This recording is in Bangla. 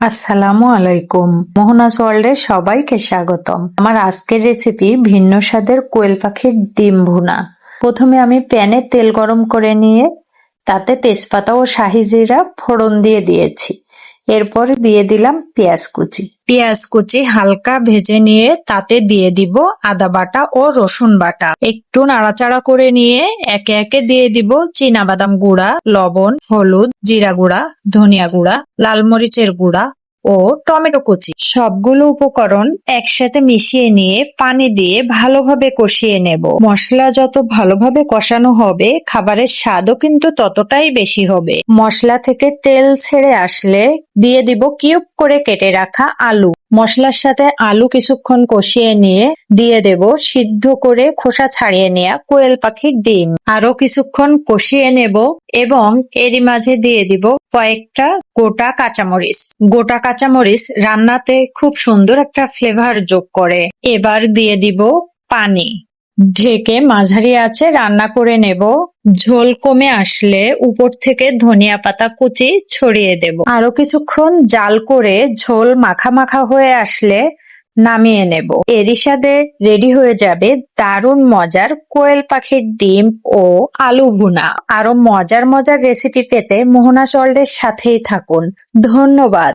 আসসালামু আলাইকুম। মোহনাজ ওয়ার্ল্ডে সবাইকে স্বাগতম। আমার আজকের রেসিপি ভিন্ন স্বাদের কোয়েল পাখির ডিম ভুনা। প্রথমে আমি প্যানে তেল গরম করে নিয়ে তাতে তেজপাতা ও শাহি জিরা ফোড়ন দিয়ে দিয়েছি। এরপর দিয়ে দিলাম পেঁয়াজ কুচি। পেঁয়াজ কুচি হালকা ভেজে নিয়ে তাতে দিয়ে দিব আদা বাটা ও রসুন বাটা। একটু নাড়াচাড়া করে নিয়ে একে একে দিয়ে দিব চীনাবাদাম গুঁড়া, লবণ, হলুদ, জিরা গুঁড়া, ধনিয়া গুঁড়া, লাল মরিচের গুঁড়া ও টমেটো কুচি। সবগুলো উপকরণ একসাথে মিশিয়ে নিয়ে পানি দিয়ে ভালোভাবে কষিয়ে নেব। মশলা যত ভালোভাবে কষানো হবে খাবারের স্বাদও কিন্তু ততটাই বেশি হবে। মশলা থেকে তেল ছেড়ে আসলে দিয়ে দিব কিউব করে কেটে রাখা আলু। মশলার সাথে আলু কিছুক্ষণ কষিয়ে নিয়ে দিয়ে দেব সিদ্ধ করে খোসা ছাড়িয়ে নেওয়া কোয়েল পাখির ডিম। আরো কিছুক্ষণ কষিয়ে নেব এবং এরই মাঝে দিয়ে দিব কয়েকটা গোটা কাঁচামরিচ। গোটা কাঁচামরিচ রান্নাতে খুব সুন্দর একটা ফ্লেভার যোগ করে। এবার দিয়ে দিব পানি। ঢেকে মাঝারি আঁচে রান্না করে নেব। ঝোল কমে আসলে উপর থেকে ধনিয়া পাতা কুচি ছড়িয়ে দেব। আরো কিছুক্ষণ জাল করে ঝোল মাখা মাখা হয়ে আসলে নামিয়ে নেব। এরই সাথে রেডি হয়ে যাবে দারুণ মজার কোয়েল পাখির ডিম ও আলু ভুনা। আরো মজার মজার রেসিপি পেতে মোহনা ওয়ার্ল্ডের সাথেই থাকুন। ধন্যবাদ।